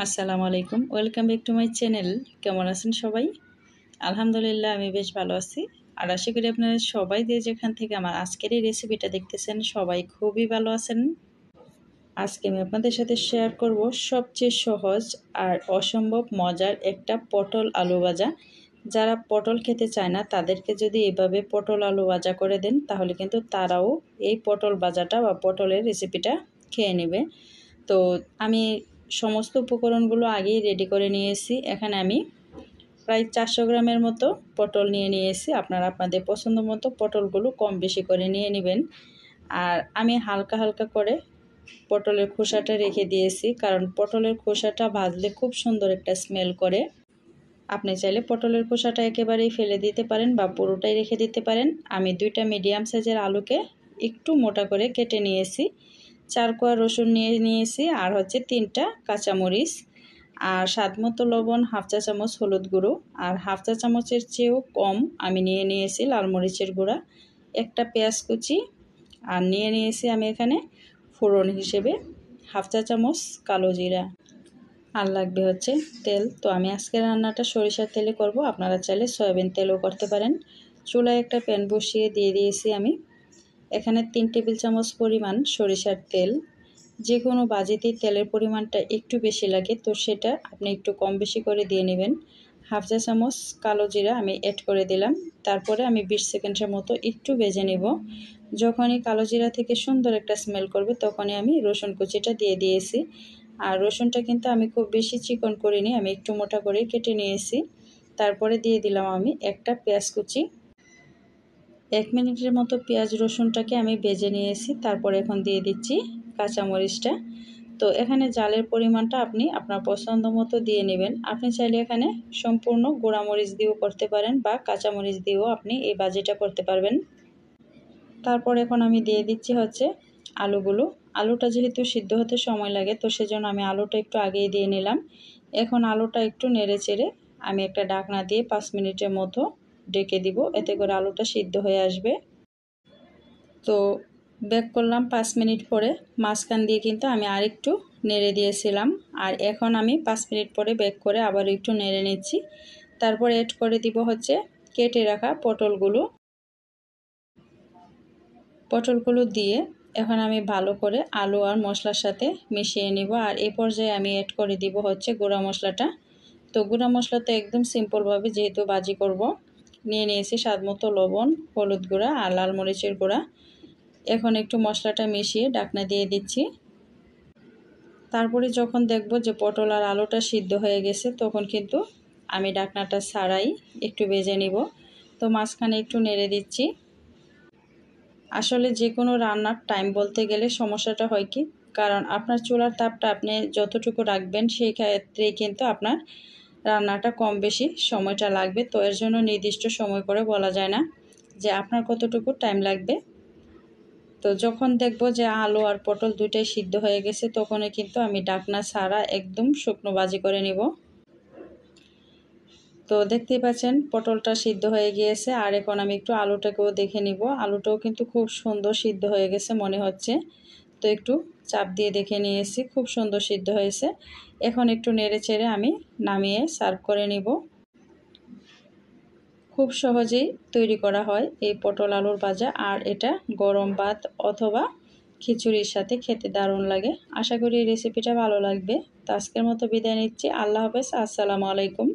আসসালামু আলাইকুম, welcome back to my channel. কেমন আছেন সবাই? আলহামদুলিল্লাহ আমি বেশ ভালো আছি। আর আশা করি আপনারা সবাই যেখান থেকে আমার আজকের এই রেসিপিটা দেখতেছেন সবাই খুবই ভালো আছেন। আজকে আমি আপনাদের সাথে শেয়ার করব সবচেয়ে সহজ আর অসম্ভব মজার একটা পটল আলু ভাজা। যারা পটল খেতে চায় না তাদেরকে যদি এভাবে পটল আলু ভাজা করে দেন তাহলে কিন্তু তারাও এই পটল ভাজাটা বা পটলের রেসিপিটা খেয়ে নেবে। তো আমি সমস্ত উপকরণগুলো আগেই রেডি করে নিয়েছি। এখানে আমি প্রায় 400 গ্রামের মতো পটল নিয়েছি। আপনারা আপনাদের পছন্দ মতো পটলগুলো কম বেশি করে নিয়ে নেবেন। আর আমি হালকা হালকা করে পটলের খোসাটা রেখে দিয়েছি, কারণ পটলের খোসাটা ভাজলে খুব সুন্দর একটা স্মেল করে। আপনি চাইলে পটলের খোসাটা একেবারেই ফেলে দিতে পারেন বা পুরোটাই রেখে দিতে পারেন। আমি 2টা মিডিয়াম সাইজের আলুকে একটু মোটা করে কেটে নিয়েছি। 4 কোয়া রসুন নিয়েছি আর 3টা কাঁচামরিচ আর স্বাদমতো লবণ, হাফ চা চামচ হলুদ গুঁড়ো আর হাফ চা চামচের চেয়েও কম আমি নিয়েছি লাল মরিচের গুঁড়া, একটা পেঁয়াজ কুচি আর নিয়েছি আমি এখানে ফোড়ন হিসেবে হাফ চা চামচ কালো জিরা। আর লাগবে তেল। তো আমি আজকে রান্নাটা সরিষার তেলে করব, আপনারা চাইলে সয়াবিন তেলও করতে পারেন। চুলায় একটা প্যান বসিয়ে দিয়ে দিয়েছি আমি এখানে 3 টেবিল চামচ পরিমাণ সরিষার তেল। যে কোনো ভাজিতেই তেলের পরিমাণটা একটু বেশি লাগে, তো সেটা আপনি একটু কম বেশি করে দিয়ে নেবেন। হাফ চা চামচ কালো জিরা আমি অ্যাড করে দিলাম। তারপরে আমি 20 সেকেন্ডের মতো একটু ভেজে নেব। যখনই কালো জিরা থেকে সুন্দর একটা স্মেল করবে তখনই আমি রসুন কুচিটা দিয়ে দিয়েছি। আর রসুনটা কিন্তু আমি খুব বেশি চিকন করিনি, আমি একটু মোটা করে কেটে নিয়েছি। তারপরে দিয়ে দিলাম আমি একটা পেঁয়াজ কুচি। 1 মিনিটের মতো পেঁয়াজ রসুনটাকে আমি ভেজে নিয়েছি। তারপর এখন দিয়ে দিচ্ছি কাঁচামরিচটা। তো এখানে জালের পরিমাণটা আপনি আপনার পছন্দ মতো দিয়ে নেবেন। আপনি চাইলে এখানে সম্পূর্ণ গুঁড়ামরিচ দিয়েও করতে পারেন বা কাঁচামরিচ দিয়েও আপনি এই ভাজিটা করতে পারবেন। তারপর এখন আমি দিয়ে দিচ্ছি আলুগুলো। আলুটা যেহেতু সিদ্ধ হতে সময় লাগে, তো সেজন্য আমি আলুটা একটু আগেই দিয়ে নিলাম। এখন আলুটা একটু নেড়ে চেড়ে আমি একটা ঢাকনা দিয়ে 5 মিনিটের মতো ডেকে দিব, এতে করে আলুটা সিদ্ধ হয়ে আসবে। তো ব্যাক করলাম 5 মিনিট পরে। মাঝখান দিয়ে কিন্তু আমি আরেকটু নেড়ে দিয়েছিলাম। আর এখন আমি 5 মিনিট পরে ব্যাক করে আবার একটু নেড়ে নিচ্ছি। তারপর অ্যাড করে দিব কেটে রাখা পটলগুলো দিয়ে এখন আমি ভালো করে আলু আর মশলার সাথে মিশিয়ে নিব। আর এই পর্যায়ে আমি অ্যাড করে দিব গুঁড়া মশলাটা। তো গুঁড়া মশলা তো একদম সিম্পলভাবে, যেহেতু ভাজি করব, নিয়েছি স্বাদমতো লবণ, হলুদ গুঁড়া আর লাল মরিচের গুঁড়া। এখন একটু মশলাটা মিশিয়ে ঢাকনা দিয়ে দিচ্ছি। তারপরে যখন দেখব যে পটল আর আলুটা সিদ্ধ হয়ে গেছে তখন কিন্তু আমি ঢাকনাটা ছাড়াই একটু ভেজে নিব। তো মাঝখানে একটু নেড়ে দিচ্ছি। আসলে যে কোনো রান্নার টাইম বলতে গেলে সমস্যাটা হয় কি, কারণ আপনার চুলার তাপটা আপনি যতটুকু রাখবেন সেই ক্ষেত্রেই কিন্তু আপনার রান্নাটা কম বেশি সময়টা লাগবে। তো এর জন্য নির্দিষ্ট সময় করে বলা যায় না যে আপনার কতটুকু টাইম লাগবে। তো যখন দেখব যে আলু আর পটল দুইটাই সিদ্ধ হয়ে গেছে তখনই কিন্তু আমি ঢাকনা ছাড়া একদম শুকনো ভাজি করে নিব। তো দেখতেই পাচ্ছেন পটলটা সিদ্ধ হয়ে গিয়েছে। আর এখন আমি একটু আলুটাকেও দেখে নিব। আলুটাও কিন্তু খুব সুন্দর সিদ্ধ হয়ে গেছে মনে হচ্ছে। তো একটু চাপ দিয়ে দেখে নিয়েছি, খুব সুন্দর সিদ্ধ হয়েছে। এখন একটু নেড়ে চেড়ে আমি নামিয়ে সার্ভ করে নিব। খুব সহজেই তৈরি করা হয় এই পটল আলুর ভাজা। আর এটা গরম ভাত অথবা খিচুড়ির সাথে খেতে দারুণ লাগে। আশা করি এই রেসিপিটা ভালো লাগবে। তো আজকের মতো বিদায় নিচ্ছি। আল্লাহ হাফেজ, আসসালামু আলাইকুম।